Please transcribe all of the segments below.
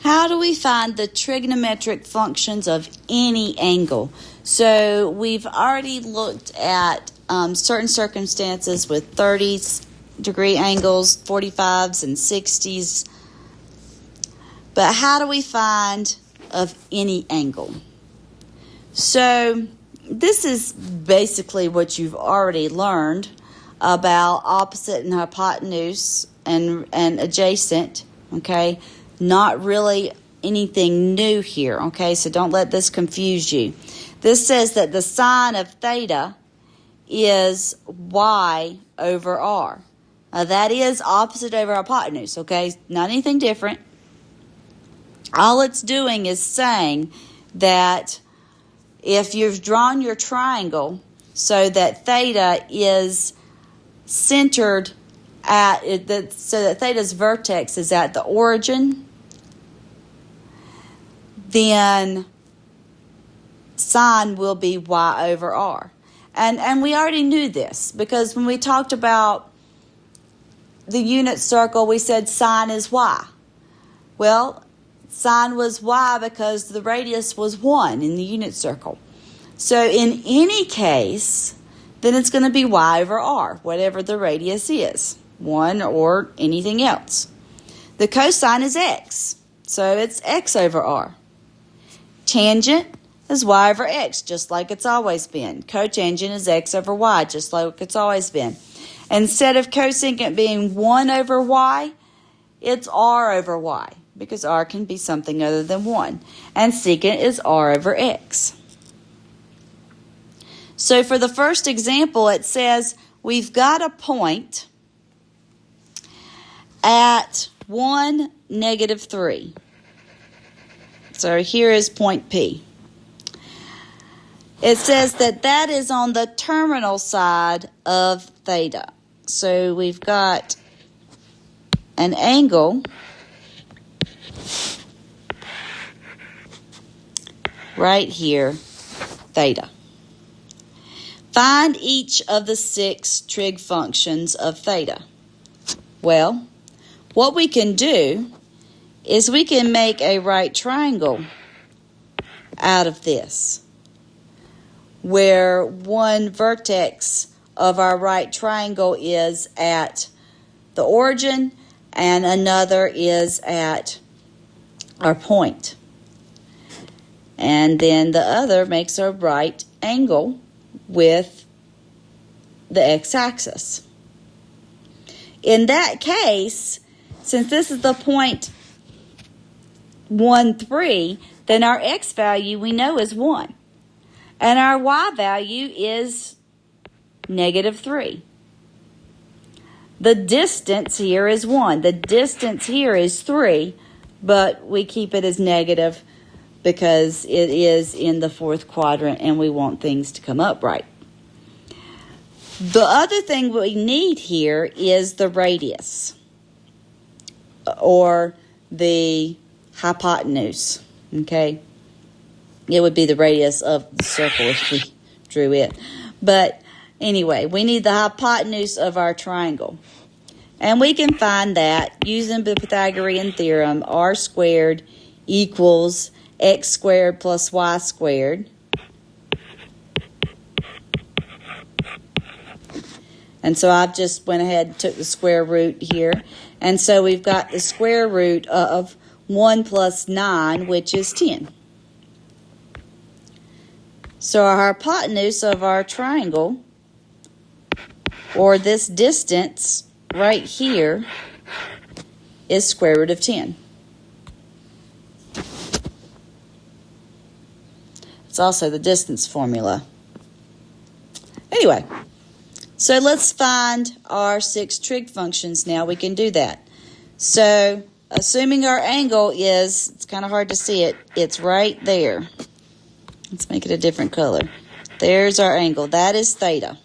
How do we find the trigonometric functions of any angle? So we've already looked at certain circumstances with 30-degree angles, 45s, and 60s. But how do we find of any angle? So this is basically what you've already learned about opposite and hypotenuse and adjacent, okay? Not really anything new here, okay? So don't let this confuse you. This says that the sine of theta is y over r. That is opposite over hypotenuse, okay? Not anything different. All it's doing is saying that if you've drawn your triangle so that theta is centered so that theta's vertex is at the origin, then sine will be y over r. And we already knew this because when we talked about the unit circle, we said sine is y. Well, sine was y because the radius was 1 in the unit circle. So in any case, then it's going to be y over r, whatever the radius is, 1 or anything else. The cosine is x, so it's x over r. Tangent is y over x, just like it's always been. Cotangent is x over y, just like it's always been. Instead of cosecant being 1 over y, it's r over y, because r can be something other than 1. And secant is r over x. So for the first example, it says we've got a point at 1, -3. So here is point P. It says that is on the terminal side of theta. So we've got an angle right here, theta. Find each of the 6 trig functions of theta. Well, what we can do is we can make a right triangle out of this, where one vertex of our right triangle is at the origin and another is at our point. And then the other makes a right angle with the x-axis. In that case, since this is the point 1, 3, then our x value we know is 1. And our y value is -3. The distance here is 1. The distance here is 3, but we keep it as negative because it is in the 4th quadrant and we want things to come up right. The other thing we need here is the radius, or the hypotenuse, okay? It would be the radius of the circle if we drew it. But anyway, we need the hypotenuse of our triangle. And we can find that using the Pythagorean theorem, r squared equals x squared plus y squared. And so I've just went ahead and took the square root here. And so we've got the square root of 1 plus 9, which is 10. So our hypotenuse of our triangle, or this distance right here, is square root of 10. It's also the distance formula. Anyway, so let's find our 6 trig functions now. We can do that. So assuming our angle is, it's kind of hard to see it, it's right there. Let's make it a different color. There's our angle. That is theta.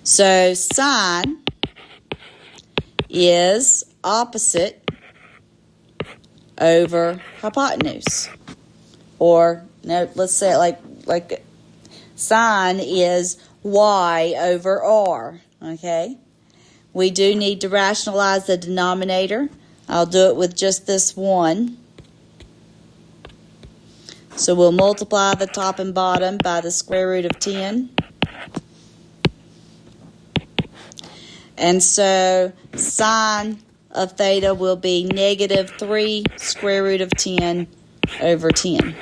So sine is opposite over hypotenuse. Or, no, let's say it like sine is y over r, okay? We do need to rationalize the denominator. I'll do it with just this one. So we'll multiply the top and bottom by the square root of 10. And so sine of theta will be negative 3 square root of 10 over 10.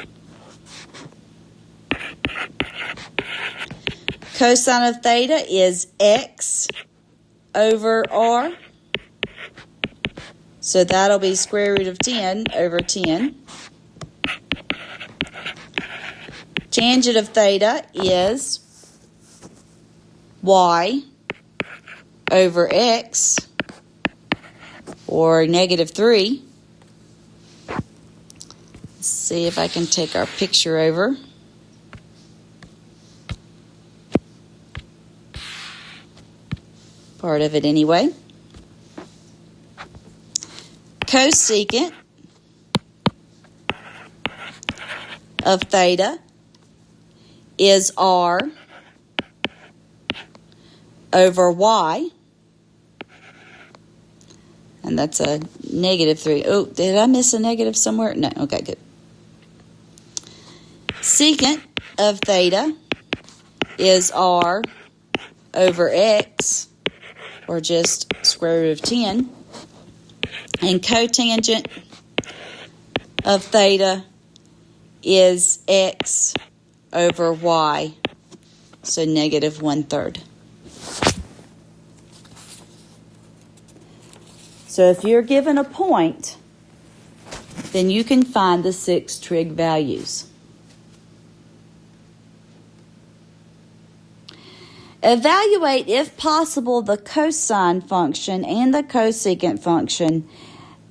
Cosine of theta is x over r. So that'll be square root of 10 over 10. Tangent of theta is y over x, or negative 3. Let's see if I can take our picture over. Part of it anyway. Cosecant of theta is r over y. And that's a negative 3. Oh, did I miss a negative somewhere? No. Okay, good. Secant of theta is r over x, or just square root of 10. And cotangent of theta is x over y, so negative 1/3. So if you're given a point, then you can find the 6 trig values. Evaluate, if possible, the cosine function and the cosecant function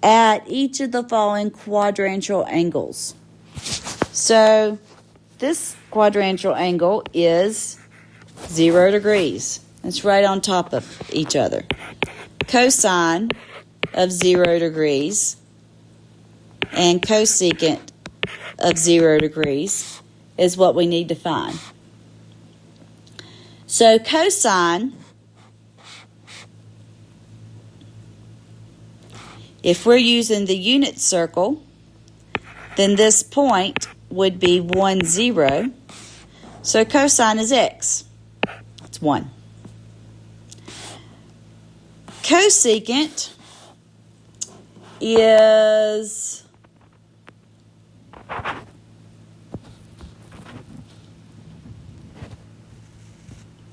at each of the following quadrantal angles. So this quadrantal angle is 0 degrees. It's right on top of each other. Cosine of 0 degrees and cosecant of 0 degrees is what we need to find. So cosine, if we're using the unit circle, then this point would be 1, 0. So cosine is x. It's 1. Cosecant is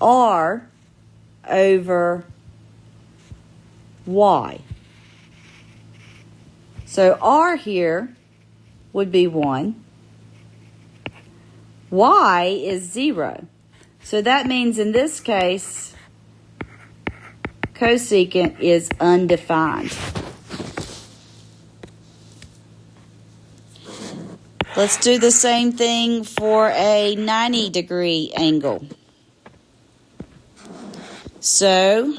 r over y. So r here would be 1. Y is 0. So that means in this case, cosecant is undefined. Let's do the same thing for a 90-degree angle. So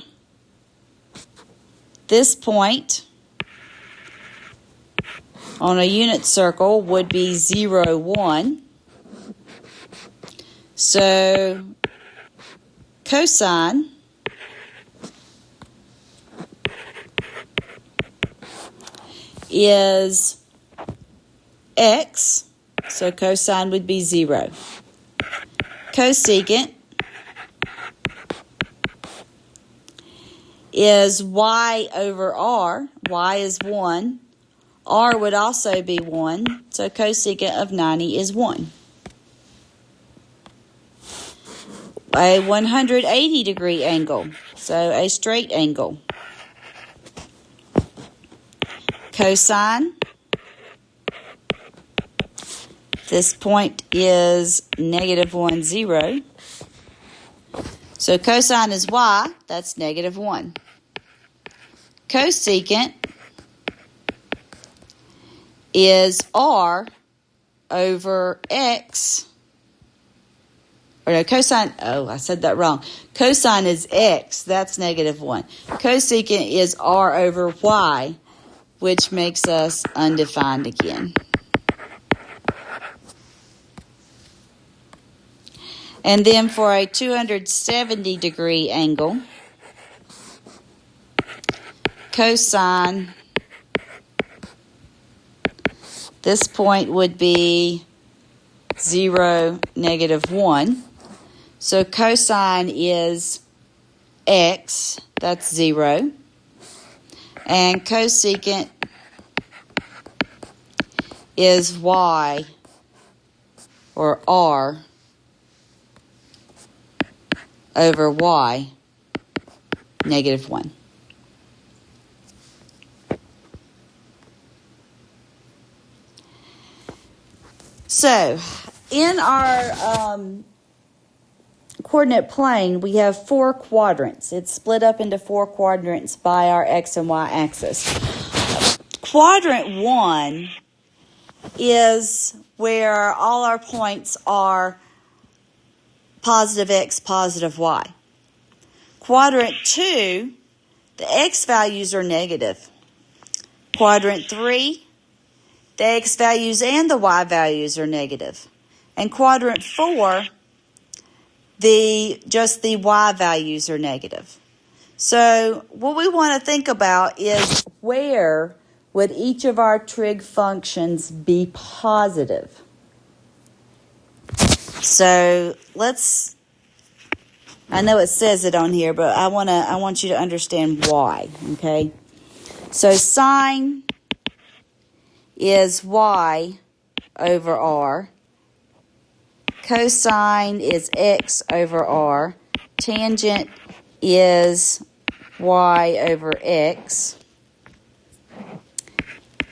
this point on a unit circle would be 0, 1. So cosine is x, so cosine would be 0. Cosecant is y over r. Y is 1. R would also be 1, so cosecant of 90 is 1. A 180-degree angle, so a straight angle. Cosine, this point is negative 1, 0. So cosine is y, that's negative 1. Cosecant is r over x. Or no, cosine, oh, I said that wrong. Cosine is x, that's negative 1. Cosecant is r over y, which makes us undefined again. And then for a 270-degree angle, cosine This point would be 0, -1. So cosine is x, that's 0. And cosecant is y, or r, over y, -1. So, in our coordinate plane, we have 4 quadrants. It's split up into 4 quadrants by our x and y axis. Quadrant 1 is where all our points are positive x, positive y. Quadrant 2, the x values are negative. Quadrant 3, the x values and the y values are negative. And quadrant 4, just the y values are negative. So what we want to think about is where would each of our trig functions be positive? So I know it says it on here, but I want you to understand why, okay? So sine is y over r. Cosine is x over r. Tangent is y over x.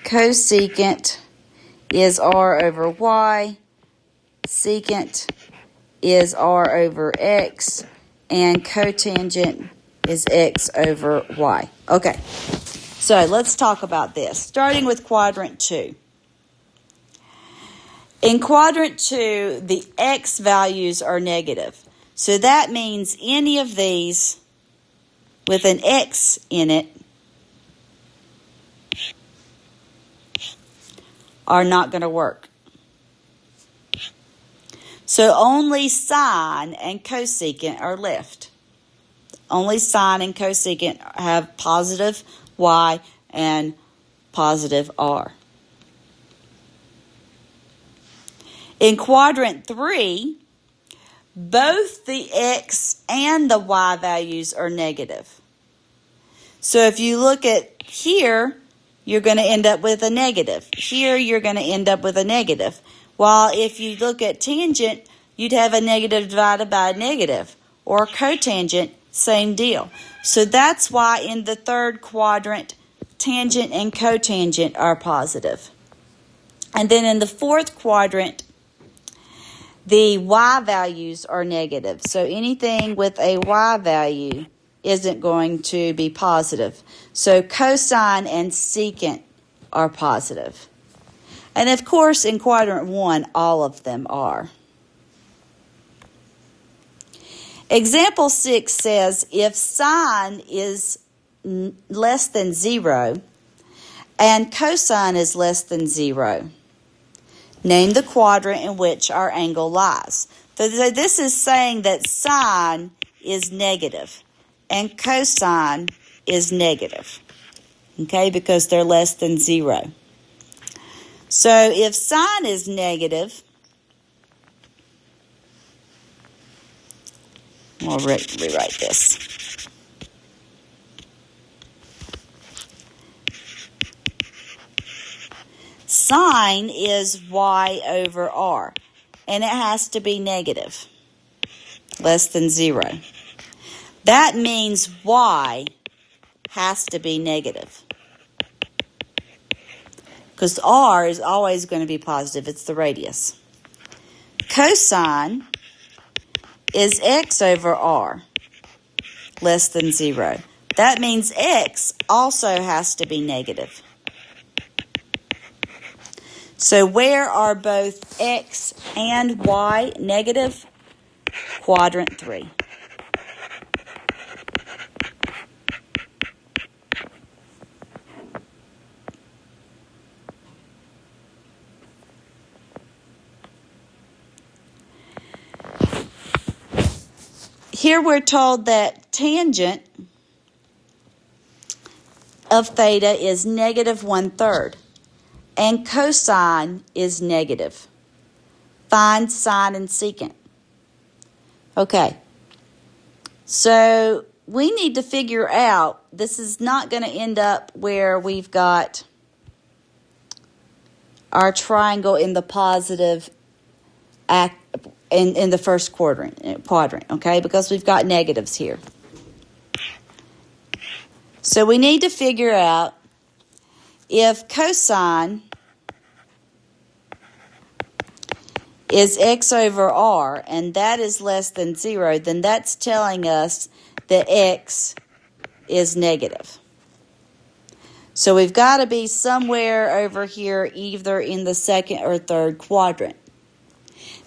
Cosecant is r over y. Secant is r over x. And cotangent is x over y. Okay, so let's talk about this, starting with quadrant 2. In quadrant 2, the x values are negative. So that means any of these with an x in it are not going to work. So only sine and cosecant are left. Only sine and cosecant have positive y and positive r. In quadrant 3, both the x and the y values are negative. So if you look at here, you're going to end up with a negative. Here, you're going to end up with a negative. While if you look at tangent, you'd have a negative divided by a negative. Or cotangent, same deal. So that's why in the third quadrant, tangent and cotangent are positive. And then in the fourth quadrant, the y values are negative. So anything with a y value isn't going to be positive. So cosine and secant are positive. And of course, in quadrant 1, all of them are. Example 6 says, if sine is less than 0 and cosine is less than 0, name the quadrant in which our angle lies. So this is saying that sine is negative and cosine is negative, okay, because they're less than 0. So if sine is negative, we'll rewrite this. Sine is y over r, and it has to be negative, less than 0. That means y has to be negative, because r is always going to be positive. It's the radius. Cosine is x over r, less than 0. That means x also has to be negative. So where are both x and y negative? Quadrant 3. Here we're told that tangent of theta is -1/3. and cosine is negative. Find sine and secant. Okay, so we need to figure out, this is not going to end up where we've got our triangle in the positive in the first quadrant, okay, because we've got negatives here. So we need to figure out if cosine is x over r, and that is less than 0, then that's telling us that x is negative. So we've got to be somewhere over here, either in the second or third quadrant.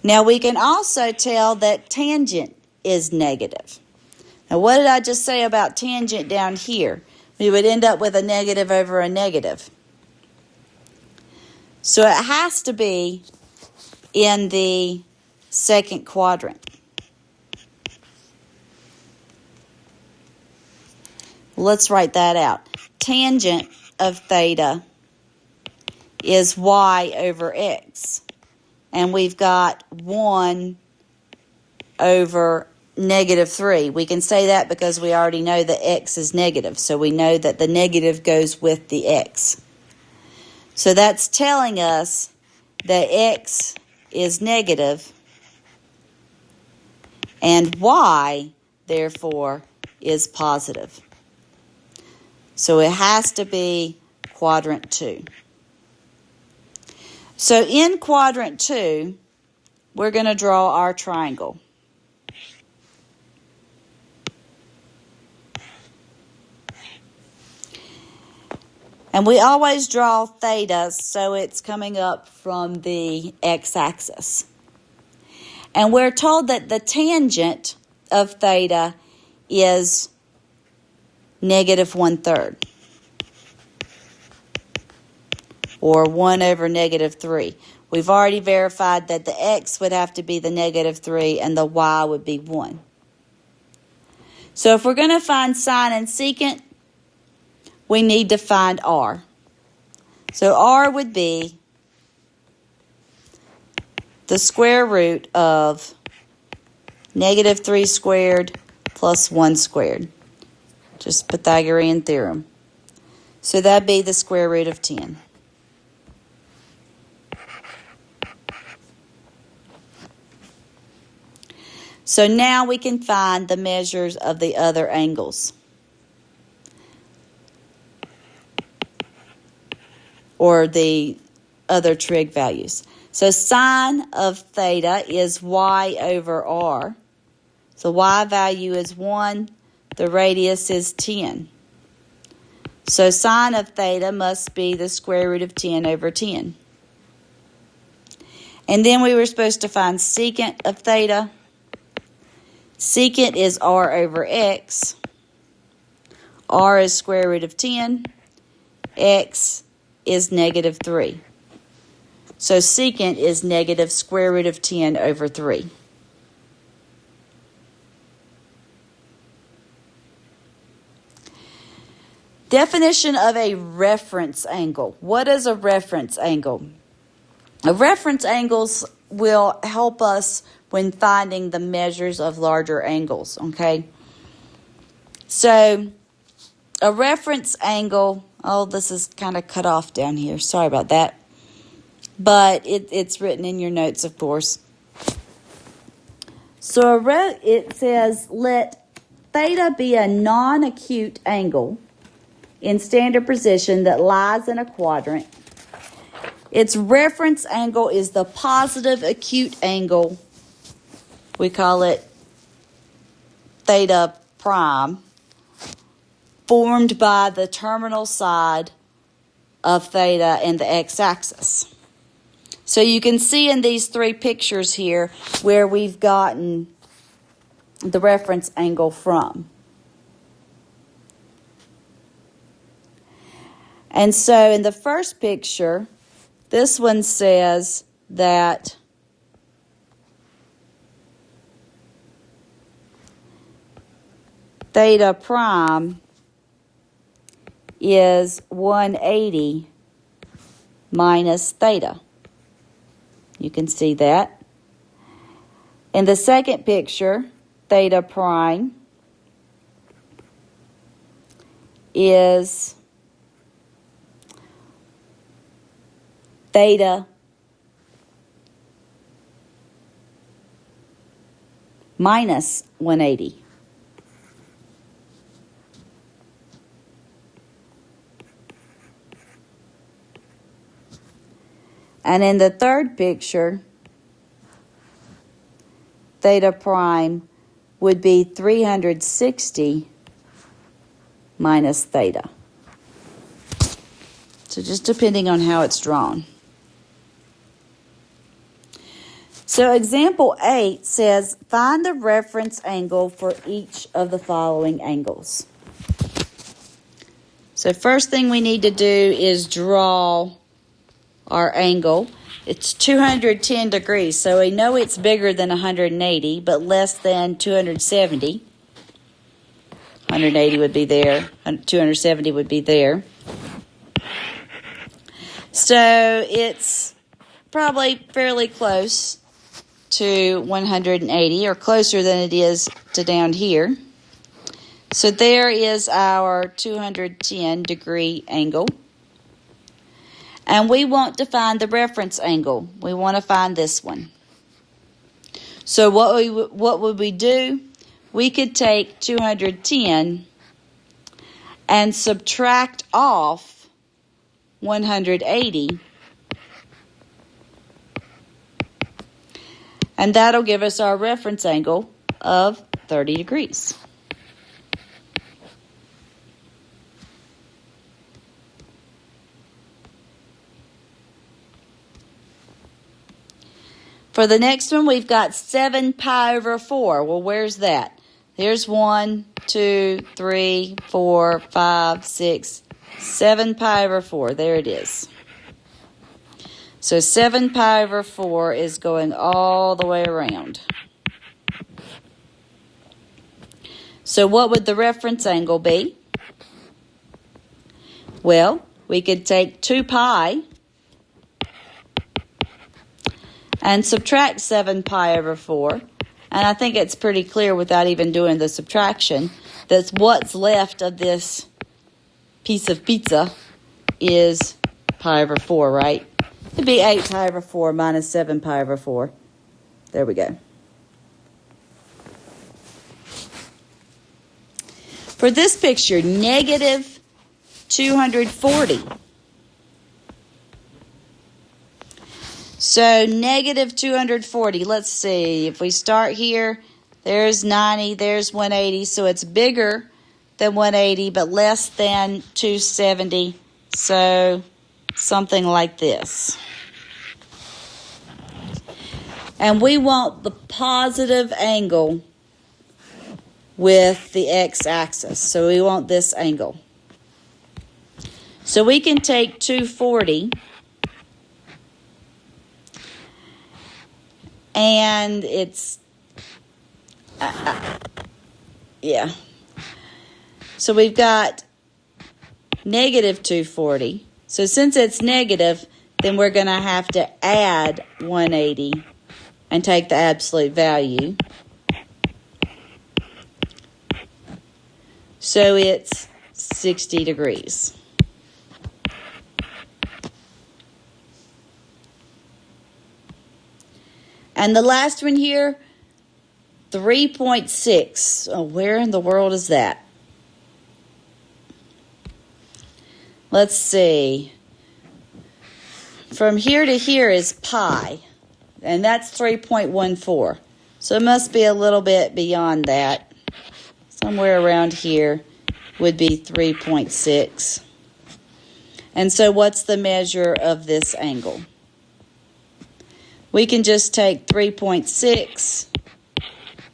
Now we can also tell that tangent is negative. Now what did I just say about tangent down here? We would end up with a negative over a negative. So it has to be in the second quadrant. Let's write that out. Tangent of theta is y over x. And we've got 1 over negative 3. We can say that because we already know that x is negative. So we know that the negative goes with the x. So that's telling us that x is negative and y, therefore, is positive. So it has to be quadrant 2. So in quadrant 2, we're going to draw our triangle. And we always draw theta so it's coming up from the x-axis. And we're told that the tangent of theta is negative 1/3. Or 1 over negative 3. We've already verified that the x would have to be the negative 3 and the y would be 1. So if we're going to find sine and secant, we need to find r. So r would be the square root of negative 3 squared plus 1 squared. Just Pythagorean theorem. So that'd be the square root of 10. So now we can find the measures of the other angles, or the other trig values. So sine of theta is y over r. So y value is 1, the radius is 10. So sine of theta must be the square root of 10 over 10. And then we were supposed to find secant of theta. Secant is r over x. R is square root of 10. X is negative 3. So secant is negative square root of 10 over 3. Definition of a reference angle. What is a reference angle? A reference angles will help us when finding the measures of larger angles, okay? So a reference angle, oh, this is kind of cut off down here. Sorry about that. But it's written in your notes, of course. So it says, let theta be a non-acute angle in standard position that lies in a quadrant. Its reference angle is the positive acute angle. We call it theta prime, formed by the terminal side of theta and the x-axis. So you can see in these three pictures here where we've gotten the reference angle from. And so in the first picture, this one says that theta prime is 180 minus theta. You can see that. In the second picture, theta prime is theta minus 180. And in the third picture, theta prime would be 360 minus theta. So just depending on how it's drawn. So example 8 says, find the reference angle for each of the following angles. So first thing we need to do is draw our angle. It's 210 degrees, so we know it's bigger than 180, but less than 270. 180 would be there, 270 would be there. So it's probably fairly close to 180, or closer than it is to down here. So there is our 210 degree angle. And we want to find the reference angle. We want to find this one. So what would we do? We could take 210 and subtract off 180. And that'll give us our reference angle of 30 degrees. For the next one, we've got 7 pi over 4. Well, where's that? There's 1, 2, 3, 4, 5, 6, 7 pi over 4. There it is. So 7 pi over 4 is going all the way around. So what would the reference angle be? Well, we could take 2 pi and subtract 7 pi over 4. And I think it's pretty clear without even doing the subtraction that what's left of this piece of pizza is pi over 4, right? It'd be 8 pi over 4 minus 7 pi over 4. There we go. For this picture, negative 240. So negative 240, let's see, if we start here, there's 90, there's 180, so it's bigger than 180, but less than 270, so something like this. And we want the positive angle with the x-axis, so we want this angle. So we can take 240 and it's, yeah. So we've got negative 240. So since it's negative, then we're going to have to add 180 and take the absolute value. So it's 60 degrees. And the last one here, 3.6. Oh, where in the world is that? Let's see. From here to here is pi, and that's 3.14. So it must be a little bit beyond that. Somewhere around here would be 3.6. And so what's the measure of this angle? We can just take 3.6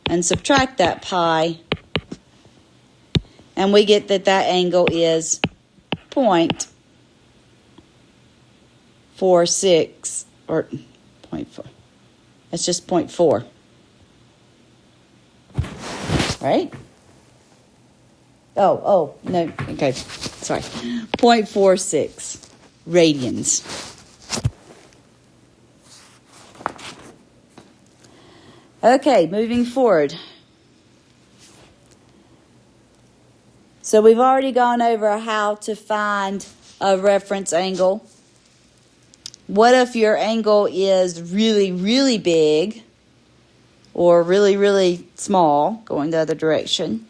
and subtract that pi, and we get that that angle is 0.46, or 0.4. It's just 0.4. Right? Oh, no, okay, sorry. 0.46 radians. Okay, moving forward. So we've already gone over how to find a reference angle. What if your angle is really, really big or really, really small, going the other direction?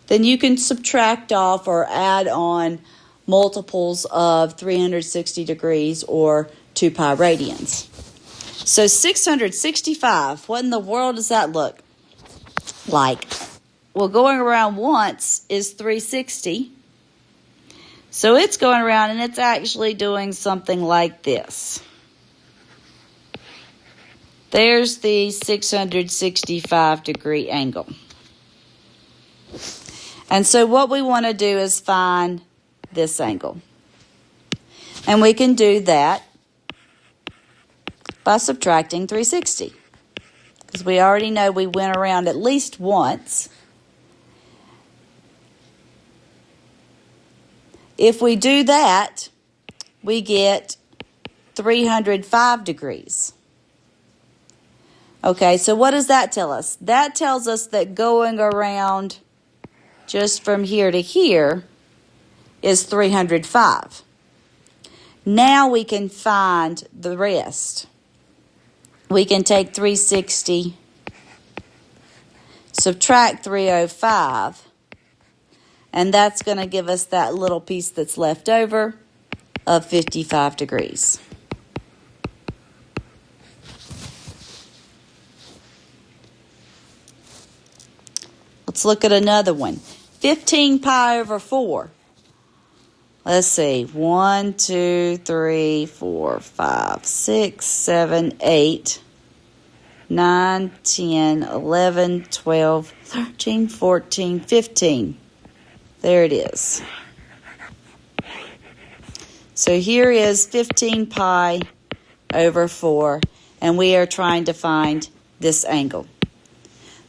Then you can subtract off or add on multiples of 360 degrees or 2 pi radians. So 665, what in the world does that look like? Well, going around once is 360. So it's going around and it's actually doing something like this. There's the 665 degree angle. And so what we want to do is find this angle. And we can do that by subtracting 360. Because we already know we went around at least once. If we do that, we get 305 degrees. Okay, so what does that tell us? That tells us that going around just from here to here is 305. Now we can find the rest. We can take 360, subtract 305, and that's going to give us that little piece that's left over of 55 degrees. Let's look at another one. 15 pi over 4. Let's see. 1, 2, 3, 4, 5, 6, 7, 8, 9, 10, 11, 12, 13, 14, 15. There it is. So here is 15 pi over 4, and we are trying to find this angle.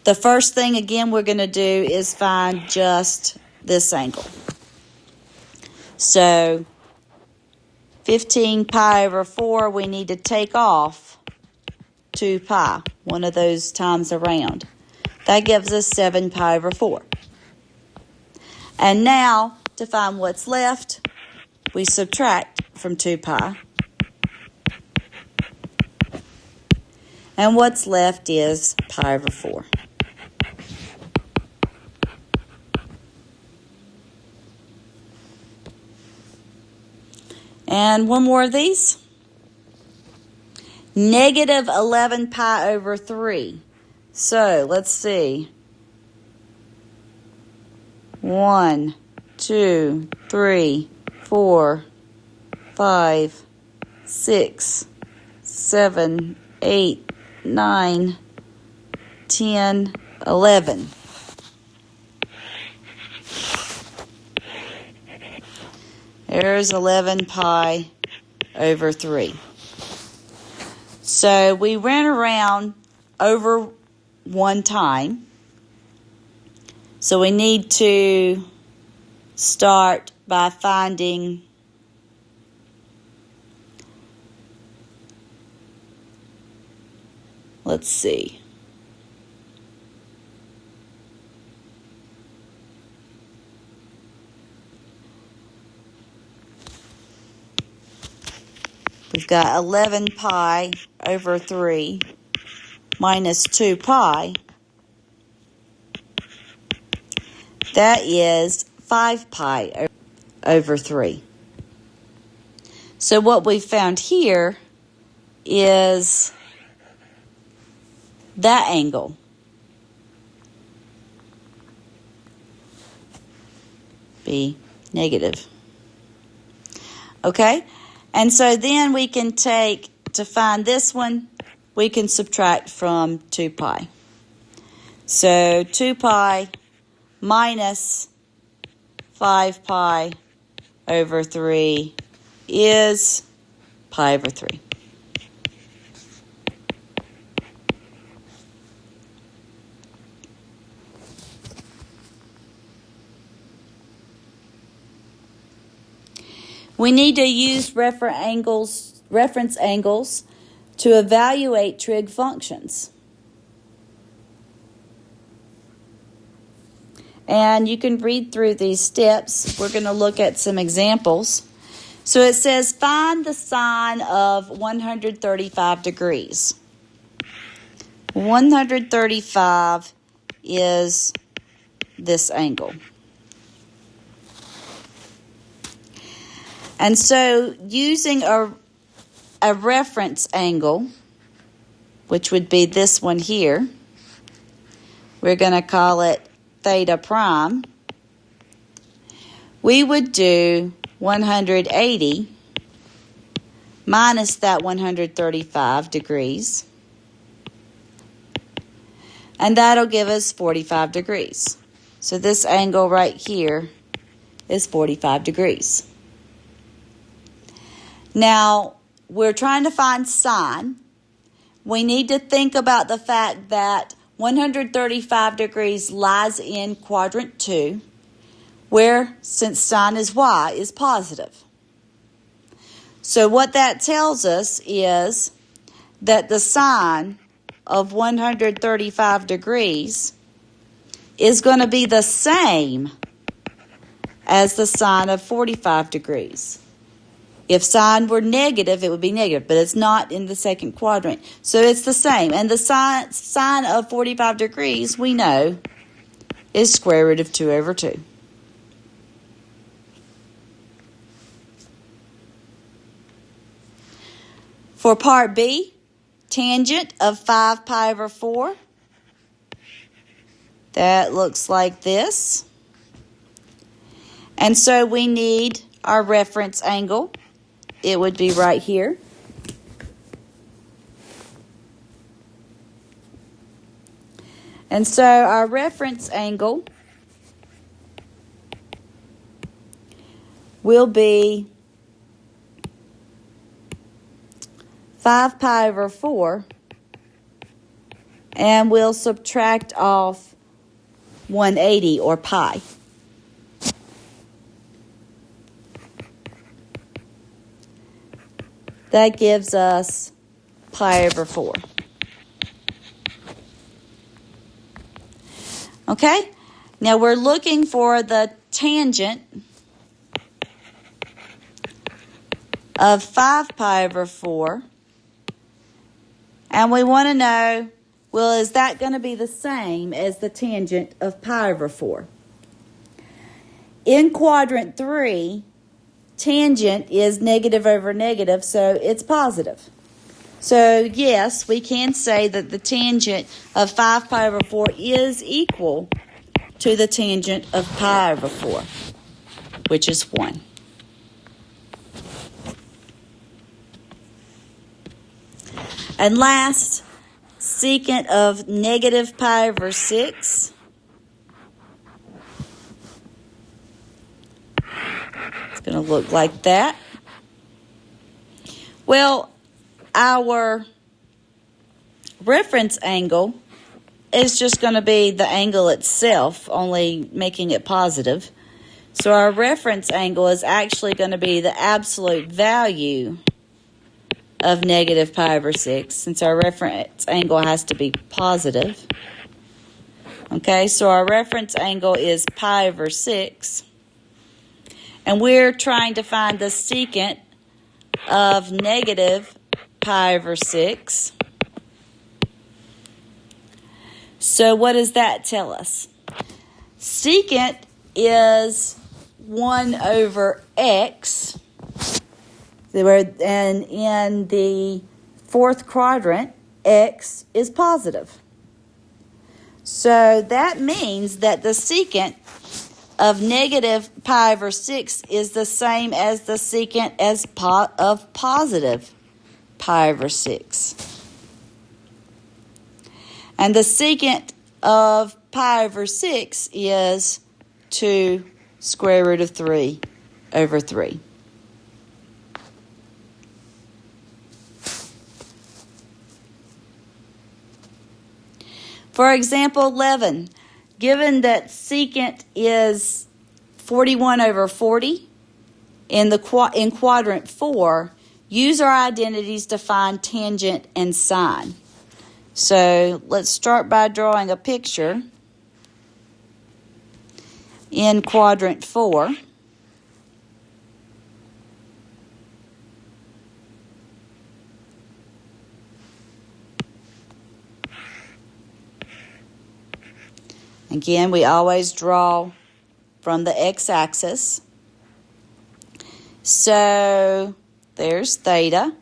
The first thing, again, we're going to do is find just this angle. So 15 pi over 4, we need to take off 2 pi, one of those times around. That gives us 7 pi over 4. And now, to find what's left, we subtract from 2 pi. And what's left is pi over 4. And one more of these. Negative 11 pi over 3. So, let's see. 1, 2, 3, 4, 5, 6, 7, 8, 9, 10, 11. There's 11 pi over 3. So we ran around over one time. So we need to start by finding let's see. We've got 11 pi over 3 minus 2 pi. That is 5 pi over 3. So what we found here is that angle. Be negative. Okay? And so then we can take, to find this one, we can subtract from 2 pi. So 2 pi minus 5 pi over 3 is pi over 3. We need to use reference angles to evaluate trig functions. And you can read through these steps. We're going to look at some examples. So it says, find the sine of 135 degrees. 135 is this angle. And so using a reference angle, which would be this one here, we're going to call it theta prime. We would do 180 minus that 135 degrees, and that'll give us 45 degrees. So this angle right here is 45 degrees. Now, we're trying to find sine. We need to think about the fact that 135 degrees lies in quadrant 2, where, since sine is y, is positive. So what that tells us is that the sine of 135 degrees is going to be the same as the sine of 45 degrees. If sine were negative, it would be negative, but it's not in the second quadrant. So it's the same. And the sine of 45 degrees, we know, is square root of 2 over 2. For part B, tangent of 5 pi over 4. That looks like this. And so we need our reference angle. It would be right here. And so our reference angle will be 5 pi over 4, and we'll subtract off 180 or pi. That gives us pi over 4. Okay? Now we're looking for the tangent of 5 pi over 4. And we want to know, well, is that going to be the same as the tangent of pi over 4? In quadrant 3, tangent is negative over negative, so it's positive. So, yes, we can say that the tangent of 5 pi over 4 is equal to the tangent of pi over 4, which is 1. And last, secant of negative pi over 6. It's going to look like that. Well, our reference angle is just going to be the angle itself, only making it positive. So our reference angle is actually going to be the absolute value of negative pi over 6, since our reference angle has to be positive. Okay, so our reference angle is pi over 6. And we're trying to find the secant of negative pi over 6. So what does that tell us? Secant is 1 over x. And in the fourth quadrant, x is positive. So that means that the secant of negative pi over 6 is the same as the secant of positive pi over 6. And the secant of pi over 6 is 2 square root of 3 over 3. For example 11, given that secant is 41 over 40 in quadrant 4, use our identities to find tangent and sine. So let's start by drawing a picture. in quadrant 4. Again, we always draw from the x-axis. So there's theta.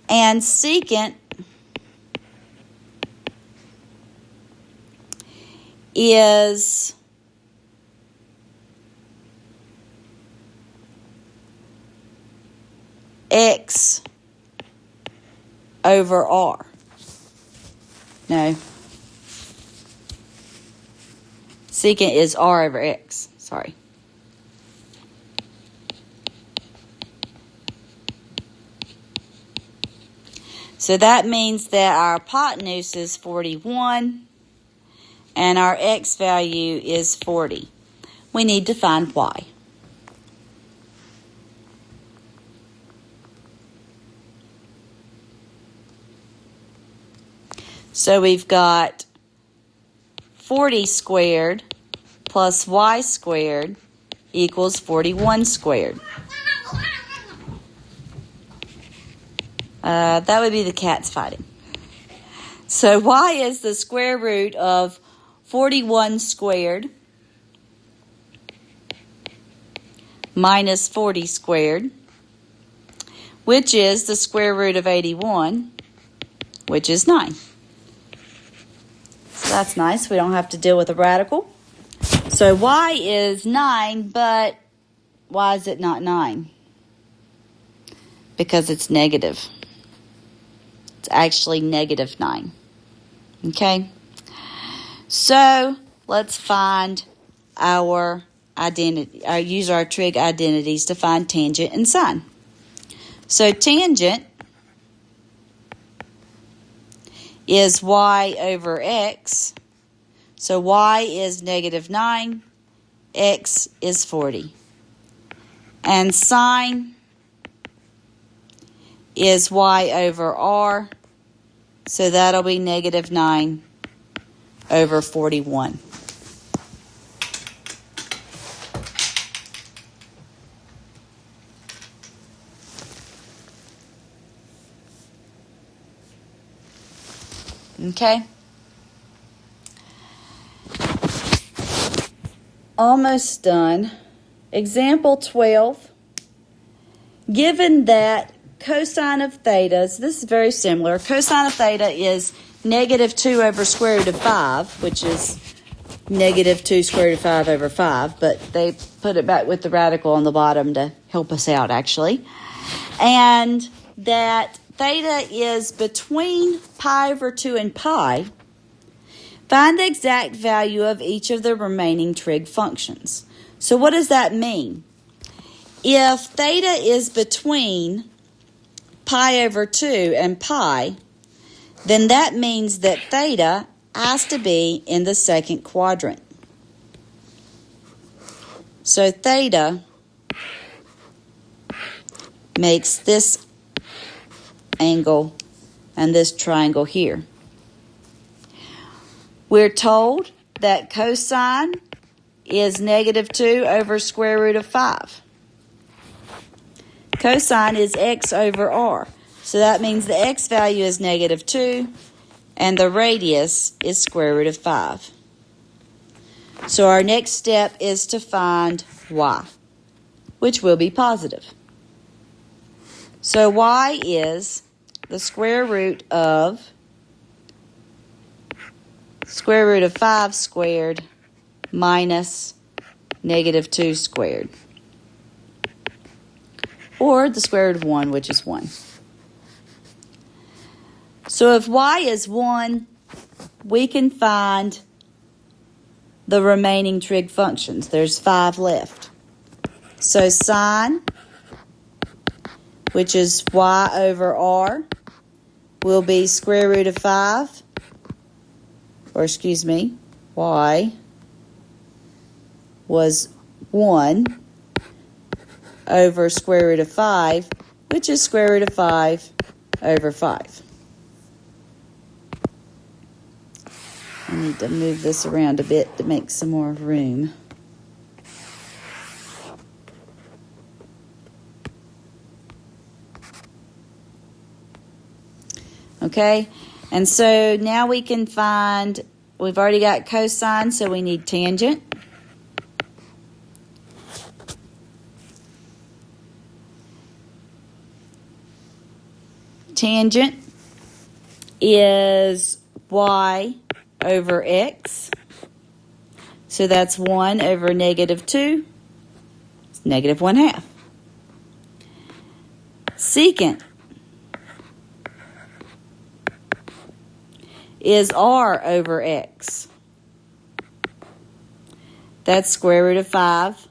And secant is x over r. No. Secant is r over x. Sorry. So that means that our hypotenuse is 41 and our x value is 40. We need to find y. So we've got 40 squared plus y squared equals 41 squared. That would be the cats fighting. So y is the square root of 41 squared minus 40 squared, which is the square root of 81, which is 9. So that's nice. We don't have to deal with a radical. So y is 9, but why is it not 9? Because it's negative. It's actually negative 9. Okay? So let's find our identity, use our trig identities to find tangent and sine. So tangent is y over x. So y is negative 9, x is 40. And sine is y over r. So that'll be negative 9 over 41. Okay? Almost done. Example 12. Given that cosine of theta, so this is very similar. Cosine of theta is negative 2 over square root of 5, which is negative 2 square root of 5 over 5, but they put it back with the radical on the bottom to help us out, actually. And that theta is between pi over 2 and pi. Find the exact value of each of the remaining trig functions. So what does that mean? If theta is between pi over 2 and pi, then that means that theta has to be in the second quadrant. So theta makes this angle and this triangle here. We're told that cosine is negative 2 over square root of 5. Cosine is x over r. So that means the x value is negative 2 and the radius is square root of 5. So our next step is to find y, which will be positive. So y is the square root of 5 squared minus negative 2 squared. Or the square root of 1, which is 1. So if y is 1, we can find the remaining trig functions. There's 5 left. So sine, which is y over r, will be square root of 5, or excuse me, y was 1 over square root of 5, which is square root of 5 over 5. I need to move this around a bit to make some more room. Okay? And so now we can find, we've already got cosine, so we need tangent. Tangent is y over x. So that's 1 over negative 2. It's negative 1/2. Secant is r over x. That's square root of 5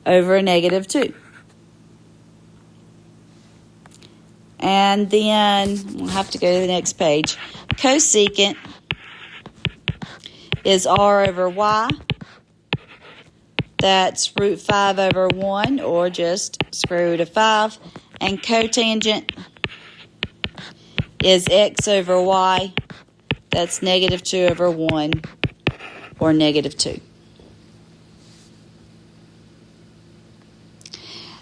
over negative 2. And then we'll have to go to the next page. Cosecant is r over y. That's root 5 over 1, or just square root of 5. And cotangent is x over y. That's negative 2 over 1, or negative 2.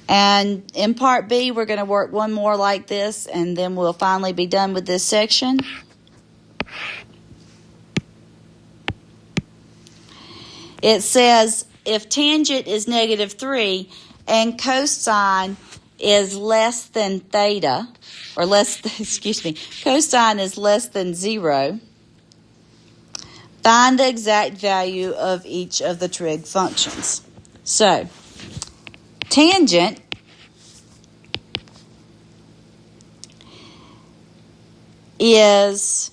And in part B, we're going to work one more like this, and then we'll finally be done with this section. It says if tangent is negative 3 and cosine is less than theta, or cosine is less than 0, find the exact value of each of the trig functions. So, tangent is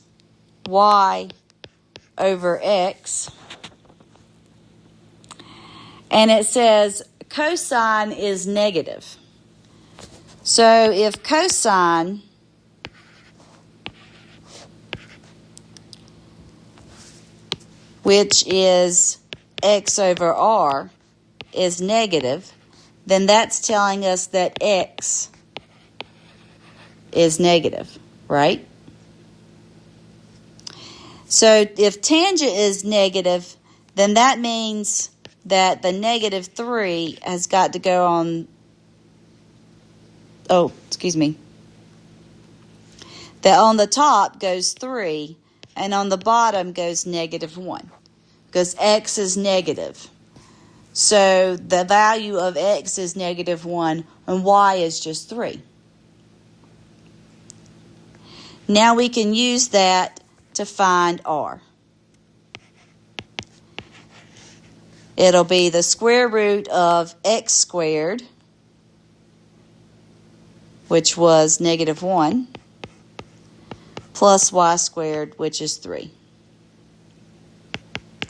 y over x, and it says cosine is negative. So if cosine which is x over r is negative, then that's telling us that x is negative, right? So if tangent is negative, then that means that the negative 3 has got to go on, that on the top goes 3, and on the bottom goes negative 1, because x is negative. So the value of x is negative 1, and y is just 3. Now we can use that to find r. It'll be the square root of x squared, which was negative 1, plus y squared, which is 3.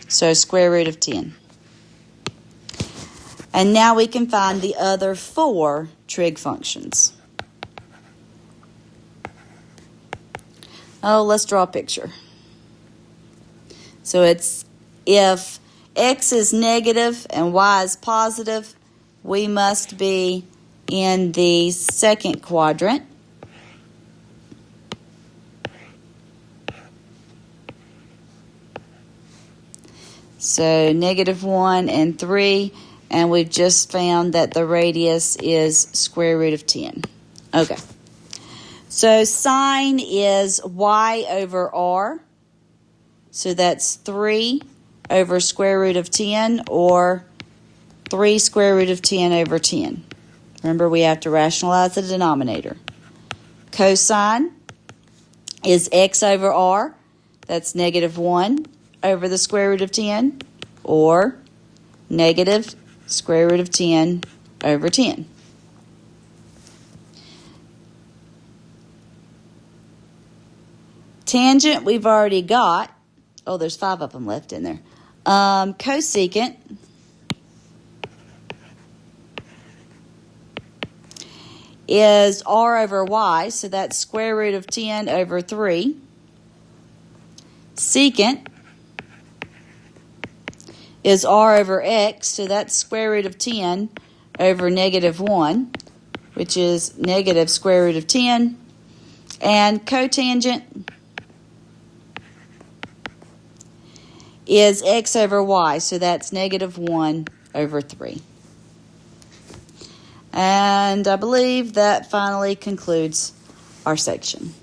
So square root of 10. And now we can find the other 4 trig functions. Oh, let's draw a picture. So it's if x is negative and y is positive, we must be in the second quadrant. So negative 1 and 3, and we've just found that the radius is square root of 10. Okay. So sine is y over r. So that's 3 over square root of 10, or 3 square root of 10 over 10. Remember, we have to rationalize the denominator. Cosine is x over r. That's negative 1 over the square root of 10, or negative square root of 10 over 10. Tangent we've already got. Oh, there's 5 of them left in there. Cosecant is r over y, so that's square root of 10 over 3. Secant is r over x, so that's square root of 10 over negative 1, which is negative square root of 10. And cotangent is x over y, so that's negative 1 over 3. And I believe that finally concludes our section.